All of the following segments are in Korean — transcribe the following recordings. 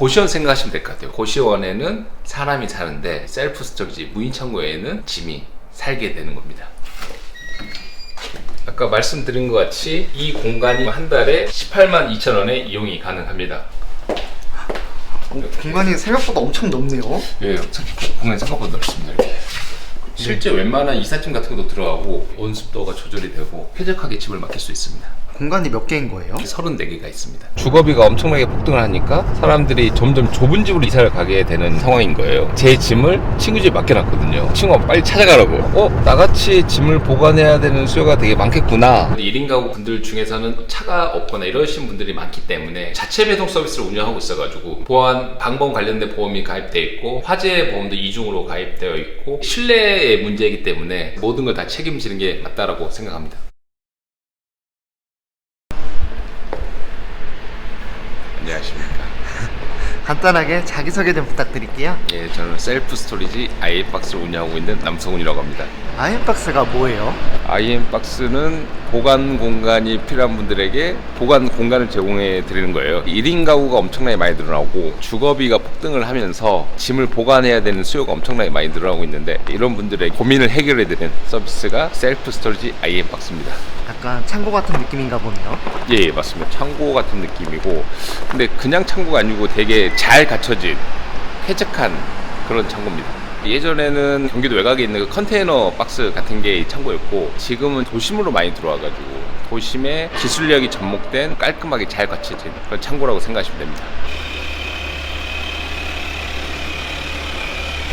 고시원 생각하시면 될 것 같아요. 고시원에는 사람이 사는데 셀프 스토리지 무인 창고에는 짐이 살게 되는 겁니다. 아까 말씀드린 것 같이 이 공간이 한 달에 18만 2천 원에 이용이 가능합니다. 공간이 생각보다 엄청 넓네요. 예, 공간이 생각보다 넓습니다. 이렇게. 실제 웬만한 이삿짐 같은 것도 들어가고 온습도가 조절이 되고 쾌적하게 집을 맡길 수 있습니다. 공간이 몇 개인 거예요? 34개가 있습니다. 주거비가 엄청나게 폭등을 하니까 사람들이 점점 좁은 집으로 이사를 가게 되는 상황인 거예요. 제 짐을 친구 집에 맡겨놨거든요. 친구가 빨리 찾아가라고. 나같이 짐을 보관해야 되는 수요가 되게 많겠구나. 1인 가구 분들 중에서는 차가 없거나 이러신 분들이 많기 때문에 자체 배송 서비스를 운영하고 있어가지고 보안, 방범 관련된 보험이 가입되어 있고 화재 보험도 이중으로 가입되어 있고 실내의 문제이기 때문에 모든 걸 다 책임지는 게 맞다라고 생각합니다. 안녕하십니까. 간단하게 자기소개 좀 부탁드릴게요. 예, 저는 셀프 스토리지 아이엠박스를 운영하고 있는 남성훈이라고 합니다. 아이엠박스가 뭐예요? 아이엠박스는 보관 공간이 필요한 분들에게 보관 공간을 제공해 드리는 거예요. 1인 가구가 엄청나게 많이 늘어나고 주거비가 폭등을 하면서 짐을 보관해야 되는 수요가 엄청나게 많이 늘어나고 있는데 이런 분들의 고민을 해결해 드리는 서비스가 셀프 스토리지 아이엠박스입니다. 약간 창고 같은 느낌인가 보네요. 예, 맞습니다. 창고 같은 느낌이고 근데 그냥 창고가 아니고 되게 잘 갖춰진 쾌적한 그런 창고입니다. 예전에는 경기도 외곽에 있는 그 컨테이너 박스 같은 게 창고였고 지금은 도심으로 많이 들어와가지고 도심에 기술력이 접목된 깔끔하게 잘 갖춰진 그런 창고라고 생각하시면 됩니다.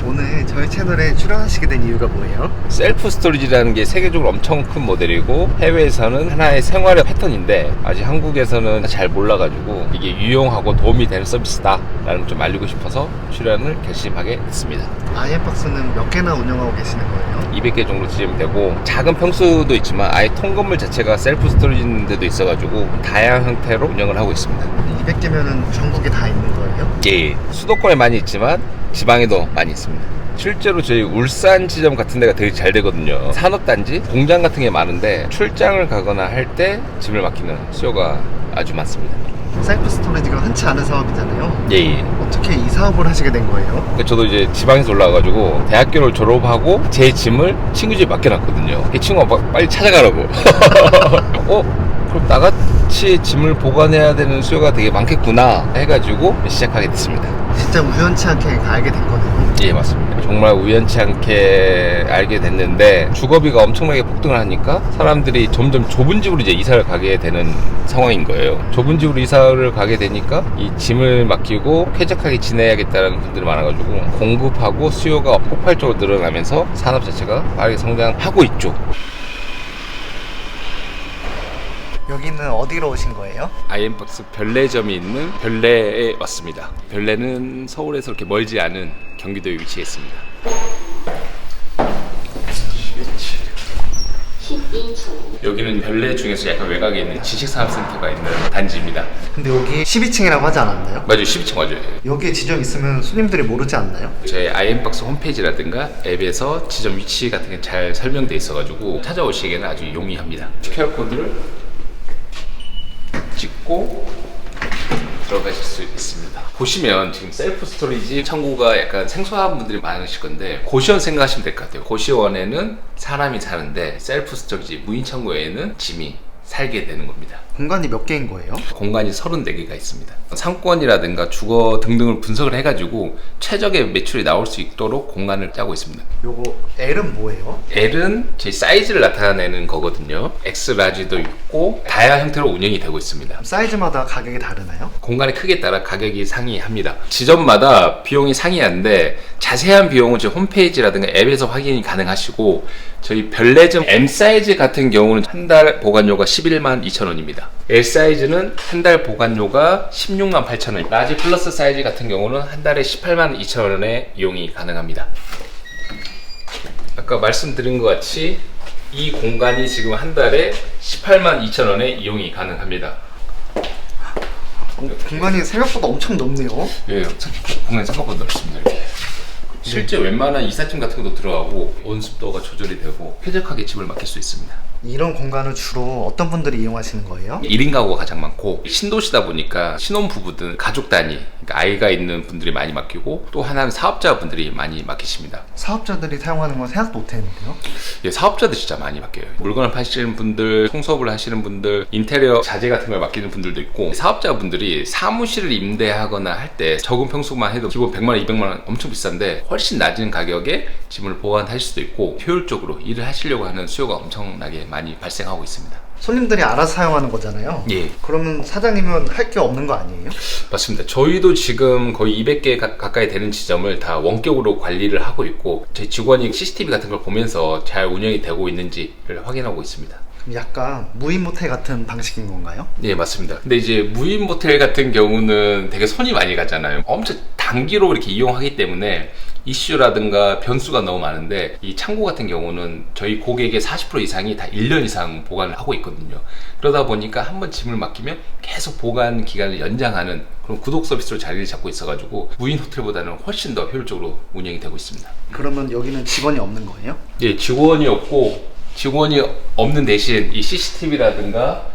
오늘 저희 채널에 출연하시게 된 이유가 뭐예요? 셀프 스토리지라는 게 세계적으로 엄청 큰 모델이고 해외에서는 하나의 생활의 패턴인데 아직 한국에서는 잘 몰라가지고 이게 유용하고 도움이 되는 서비스다 라는 걸 좀 알리고 싶어서 출연을 결심하게 됐습니다. 아이엠박스는 몇 개나 운영하고 계시는 거예요? 200개 정도 지으면 되고 작은 평수도 있지만 아예 통건물 자체가 셀프 스토리지인 데도 있어가지고 다양한 형태로 운영을 하고 있습니다. 200개면은 전국에 다 있는 거예요? 예, 수도권에 많이 있지만 지방에도 많이 있습니다. 실제로 저희 울산 지점 같은 데가 되게 잘 되거든요. 산업단지, 공장 같은 게 많은데 출장을 가거나 할 때 짐을 맡기는 수요가 아주 많습니다. 셀프 스토리지가 흔치 않은 사업이잖아요. 예. 어떻게 이 사업을 하시게 된 거예요? 저도 이제 지방에서 올라와가지고 대학교를 졸업하고 제 짐을 친구 집에 맡겨놨거든요. 이 친구가 빨리 찾아가라고. 그럼 나같이 짐을 보관해야 되는 수요가 되게 많겠구나 해가지고 시작하게 됐습니다. 진짜 우연치 않게 알게 된 거네요. 예, 맞습니다. 정말 우연치 않게 알게 됐는데 주거비가 엄청나게 폭등을 하니까 사람들이 점점 좁은 집으로 이제 이사를 가게 되는 상황인 거예요. 좁은 집으로 이사를 가게 되니까 이 짐을 맡기고 쾌적하게 지내야겠다는 분들이 많아가지고 공급하고 수요가 폭발적으로 늘어나면서 산업 자체가 빠르게 성장하고 있죠. 여기는 어디로 오신 거예요? 아이엠박스 별내점이 있는 별내에 왔습니다. 별내는 서울에서 그렇게 멀지 않은 경기도에 위치해 있습니다. 12층. 여기는 별내 중에서 약간 외곽에 있는 지식산업센터가 있는 단지입니다. 근데 여기 12층이라고 하지 않았나요? 맞아요, 12층 맞아요. 여기에 지점 있으면 손님들이 모르지 않나요? 저희 아이엠박스 홈페이지라든가 앱에서 지점 위치 같은 게 잘 설명돼 있어가지고 찾아오시기에는 아주 용이합니다. QR코드를 찍고 들어가실 수 있습니다. 보시면 지금 셀프 스토리지 창고가 약간 생소한 분들이 많으실 건데 고시원 생각하시면 될 것 같아요. 고시원에는 사람이 사는데 셀프 스토리지 무인 창고에는 짐이 살게 되는 겁니다. 공간이 몇 개인 거예요? 공간이 34개가 있습니다. 상권이라든가 주거 등등을 분석을 해가지고 최적의 매출이 나올 수 있도록 공간을 짜고 있습니다. 요거 L은 뭐예요? L은 제 사이즈를 나타내는 거거든요. X 라지도 있고 다양한 형태로 운영이 되고 있습니다. 사이즈마다 가격이 다르나요? 공간의 크기에 따라 가격이 상이합니다. 지점마다 비용이 상이한데 자세한 비용은 저희 홈페이지라든가 앱에서 확인이 가능하시고 저희 별내점 M 사이즈 같은 경우는 한 달 보관료가 11만 2천 원입니다. L 사이즈는 한 달 보관료가 16만 8천 원. 라지 플러스 사이즈 같은 경우는 한 달에 18만 2천 원의 이용이 가능합니다. 아까 말씀드린 것 같이 이 공간이 지금 한 달에 18만 2천 원의 이용이 가능합니다. 공간이 생각보다 엄청 넓네요. 예, 공간이 생각보다 넓습니다. 이렇게. 실제 웬만한 이삿짐 같은 것도 들어가고 온습도가 조절이 되고 쾌적하게 집을 맡길 수 있습니다. 이런 공간을 주로 어떤 분들이 이용하시는 거예요? 1인 가구가 가장 많고 신도시다 보니까 신혼부부든 가족 단위, 그러니까 아이가 있는 분들이 많이 맡기고 또 하나는 사업자분들이 많이 맡기십니다. 사업자들이 사용하는 건 생각 못 했는데요. 예, 사업자들 진짜 많이 맡겨요. 물건을 파시는 분들, 청소업을 하시는 분들, 인테리어 자재 같은 걸 맡기는 분들도 있고 사업자분들이 사무실을 임대하거나 할 때 적은 평수만 해도 기본 100만 원, 200만 원 엄청 비싼데 훨씬 낮은 가격에 짐을 보관하실 수도 있고 효율적으로 일을 하시려고 하는 수요가 엄청나게 많이 발생하고 있습니다. 손님들이 알아서 사용하는 거잖아요. 예. 그러면 사장님은 할 게 없는 거 아니에요? 맞습니다. 저희도 지금 거의 200개 가까이 되는 지점을 다 원격으로 관리를 하고 있고 저희 직원이 CCTV 같은 걸 보면서 잘 운영이 되고 있는지를 확인하고 있습니다. 그럼 약간 무인 모텔 같은 방식인 건가요? 네, 맞습니다. 근데 이제 무인 모텔 같은 경우는 되게 손이 많이 가잖아요. 엄청 단기로 이렇게 이용하기 때문에 이슈라든가 변수가 너무 많은데 이 창고 같은 경우는 저희 고객의 40% 이상이 다 1년 이상 보관을 하고 있거든요. 그러다 보니까 한번 짐을 맡기면 계속 보관 기간을 연장하는 그런 구독 서비스로 자리를 잡고 있어가지고 무인 호텔보다는 훨씬 더 효율적으로 운영이 되고 있습니다. 그러면 여기는 직원이 없는 거예요? 예, 직원이 없는 대신 이 CCTV라든가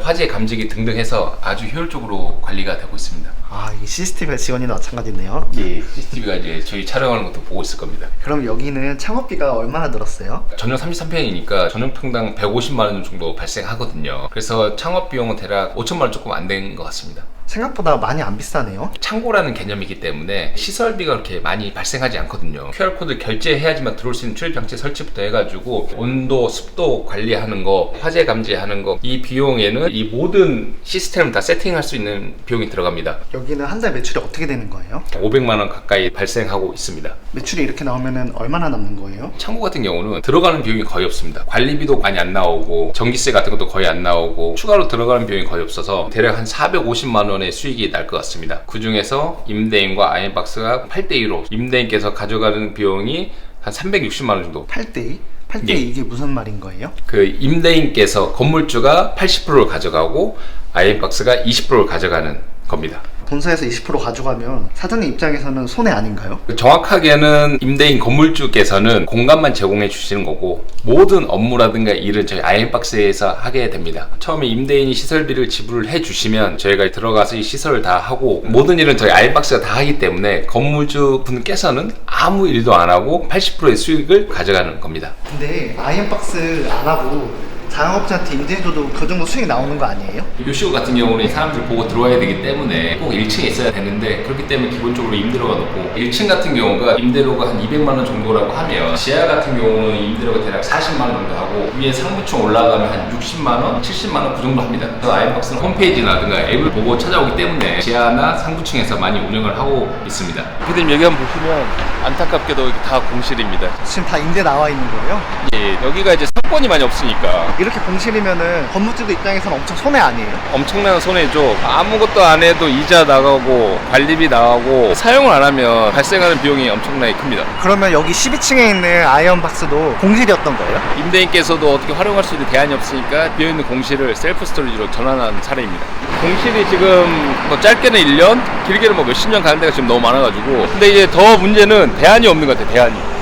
화재 감지기 등등 해서 아주 효율적으로 관리가 되고 있습니다. 아, 이 CCTV가 직원이나 마찬가지네요. 예, CCTV가 이제 저희 촬영하는 것도 보고 있을 겁니다. 그럼 여기는 창업비가 얼마나 들었어요? 전용 33평이니까 전용평당 150만 원 정도 발생하거든요. 그래서 창업 비용은 대략 5천만 원 조금 안 된 것 같습니다. 생각보다 많이 안 비싸네요. 창고라는 개념이기 때문에 시설비가 그렇게 많이 발생하지 않거든요. QR코드 결제해야지만 들어올 수 있는 출입장치 설치부터 해가지고 온도, 습도 관리하는 거, 화재 감지하는 거, 이 비용에는 이 모든 시스템을 다 세팅할 수 있는 비용이 들어갑니다. 여기는 한 달 매출이 어떻게 되는 거예요? 500만 원 가까이 발생하고 있습니다. 매출이 이렇게 나오면 얼마나 남는 거예요? 창고 같은 경우는 들어가는 비용이 거의 없습니다. 관리비도 많이 안 나오고 전기세 같은 것도 거의 안 나오고 추가로 들어가는 비용이 거의 없어서 대략 한 450만 원의 수익이 날 것 같습니다. 그 중에서 임대인과 아이언박스가 8대2로 임대인께서 가져가는 비용이 한 360만 원 정도. 8대2? 8대2 예. 이게 무슨 말인 거예요? 그 임대인께서 건물주가 80%를 가져가고 아이언박스가 20%를 가져가는 겁니다. 본사에서 20% 가져가면 사장님 입장에서는 손해 아닌가요? 정확하게는 임대인 건물주께서는 공간만 제공해 주시는 거고 모든 업무라든가 일은 저희 아이언박스에서 하게 됩니다. 처음에 임대인이 시설비를 지불을 해 주시면 저희가 들어가서 이 시설을 다 하고 모든 일은 저희 아이언박스가 다 하기 때문에 건물주 분께서는 아무 일도 안 하고 80%의 수익을 가져가는 겁니다. 근데 아이언박스 안 하고 자영업자한테 임대해줘도 그 정도 수익이 나오는 거 아니에요? 요시고 같은 경우는 사람들 보고 들어와야 되기 때문에 꼭 1층에 있어야 되는데 그렇기 때문에 기본적으로 임대료가 높고 1층 같은 경우가 임대료가 한 200만 원 정도라고 하면 지하 같은 경우는 임대료가 대략 40만 원 정도 하고 위에 상부층 올라가면 한 60만 원, 70만 원 그 정도 합니다. 그래서 아이언박스는 홈페이지라든가 앱을 보고 찾아오기 때문에 지하나 상부층에서 많이 운영을 하고 있습니다. 피디님 여기 한번 보시면 안타깝게도 다 공실입니다. 지금 다 임대 나와 있는 거예요? 예, 여기가 이제 상권이 많이 없으니까 이렇게 공실이면은 건물주도 입장에서는 엄청 손해 아니에요? 엄청난 손해죠. 아무것도 안 해도 이자 나가고 관리비 나가고 사용을 안 하면 발생하는 비용이 엄청나게 큽니다. 그러면 여기 12층에 있는 아이언박스도 공실이었던 거예요? 임대인께서도 어떻게 활용할 수 있는 대안이 없으니까 비어있는 공실을 셀프 스토리지로 전환한 사례입니다. 공실이 지금 뭐 짧게는 1년, 길게는 뭐 몇십 년 가는 데가 지금 너무 많아가지고 근데 이제 더 문제는 대안이 없는 것 같아요. 대안이.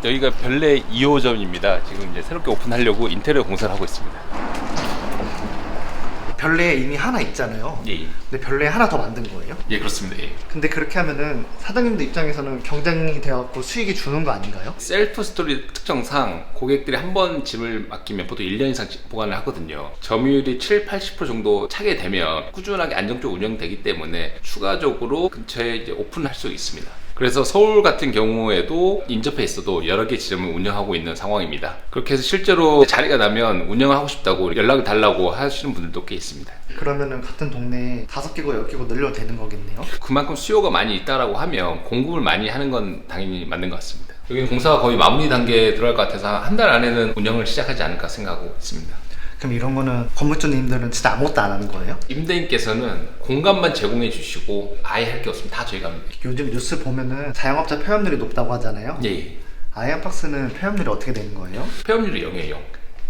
여기가 별내 2호점입니다. 지금 이제 새롭게 오픈하려고 인테리어 공사를 하고 있습니다. 별내에 이미 하나 있잖아요. 예, 근데 별내에 하나 더 만든 거예요? 예 그렇습니다. 예. 근데 그렇게 하면은 사장님들 입장에서는 경쟁이 되어갖고 수익이 주는 거 아닌가요? 셀프 스토리 특성상 고객들이 한 번 짐을 맡기면 보통 1년 이상 보관을 하거든요. 점유율이 7, 80% 정도 차게 되면 꾸준하게 안정적으로 운영되기 때문에 추가적으로 근처에 이제 오픈할 수 있습니다. 그래서 서울 같은 경우에도 인접해 있어도 여러 개 지점을 운영하고 있는 상황입니다. 그렇게 해서 실제로 자리가 나면 운영을 하고 싶다고 연락을 달라고 하시는 분들도 꽤 있습니다. 그러면은 같은 동네에 5개고 10개고 늘려도 되는 거겠네요? 그만큼 수요가 많이 있다라고 하면 공급을 많이 하는 건 당연히 맞는 것 같습니다. 여기는 공사가 거의 마무리 단계에 들어갈 것 같아서 한 달 안에는 운영을 시작하지 않을까 생각하고 있습니다. 그럼 이런 거는 건물주님들은 진짜 아무것도 안 하는 거예요? 임대인께서는 공간만 제공해 주시고 아예 할 게 없으면 다 저희가 합니다. 요즘 뉴스 보면은 자영업자 폐업률이 높다고 하잖아요. 예. 아이언박스는 폐업률이 어떻게 되는 거예요? 폐업률이 0이에요, 0.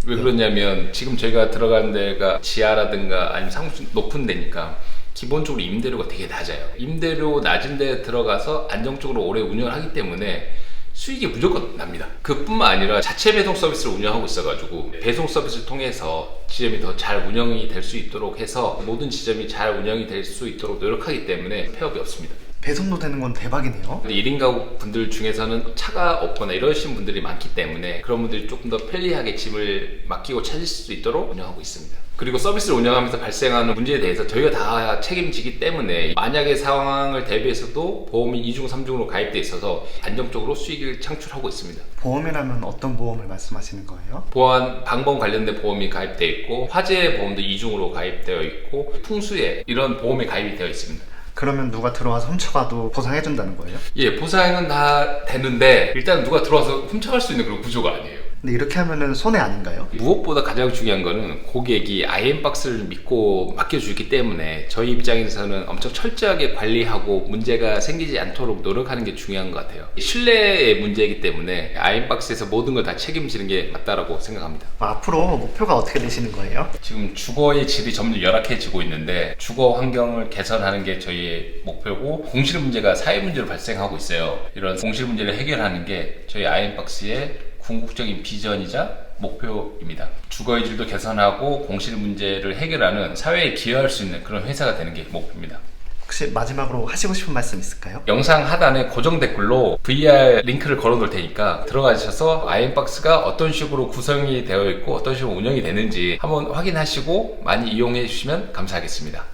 왜 그러냐면 지금 저희가 들어가는 데가 지하라든가 아니면 상층 높은 데니까 기본적으로 임대료가 되게 낮아요. 임대료 낮은 데 들어가서 안정적으로 오래 운영을 하기 때문에 수익이 무조건 납니다. 그뿐만 아니라 자체 배송 서비스를 운영하고 있어가지고 배송 서비스를 통해서 지점이 더 잘 운영이 될 수 있도록 해서 모든 지점이 잘 운영이 될 수 있도록 노력하기 때문에 폐업이 없습니다. 배송도 되는 건 대박이네요. 1인 가구 분들 중에서는 차가 없거나 이러신 분들이 많기 때문에 그런 분들이 조금 더 편리하게 짐을 맡기고 찾을 수 있도록 운영하고 있습니다. 그리고 서비스를 운영하면서 발생하는 문제에 대해서 저희가 다 책임지기 때문에 만약의 상황을 대비해서도 보험이 2중, 3중으로 가입돼 있어서 안정적으로 수익을 창출하고 있습니다. 보험이라면 어떤 보험을 말씀하시는 거예요? 보안, 방범 관련된 보험이 가입되어 있고 화재 보험도 2중으로 가입되어 있고 풍수해 이런 보험이 가입이 되어 있습니다. 그러면 누가 들어와서 훔쳐가도 보상해준다는 거예요? 예, 보상은 다 되는데 일단 누가 들어와서 훔쳐갈 수 있는 그런 구조가 아니에요. 근데 이렇게 하면은 손해 아닌가요? 무엇보다 가장 중요한 거는 고객이 IM박스를 믿고 맡겨주기 때문에 저희 입장에서는 엄청 철저하게 관리하고 문제가 생기지 않도록 노력하는 게 중요한 것 같아요. 신뢰의 문제이기 때문에 IM박스에서 모든 걸 다 책임지는 게 맞다라고 생각합니다. 앞으로 목표가 어떻게 되시는 거예요? 지금 주거의 질이 점점 열악해지고 있는데 주거 환경을 개선하는 게 저희의 목표고 공실 문제가 사회 문제로 발생하고 있어요. 이런 공실 문제를 해결하는 게 저희 IM박스의 궁극적인 비전이자 목표입니다. 주거의 질도 개선하고 공실 문제를 해결하는 사회에 기여할 수 있는 그런 회사가 되는 게 목표입니다. 혹시 마지막으로 하시고 싶은 말씀 있을까요? 영상 하단에 고정 댓글로 VR 링크를 걸어 놓을 테니까 들어가셔서 IM박스가 어떤 식으로 구성이 되어 있고 어떤 식으로 운영이 되는지 한번 확인하시고 많이 이용해 주시면 감사하겠습니다.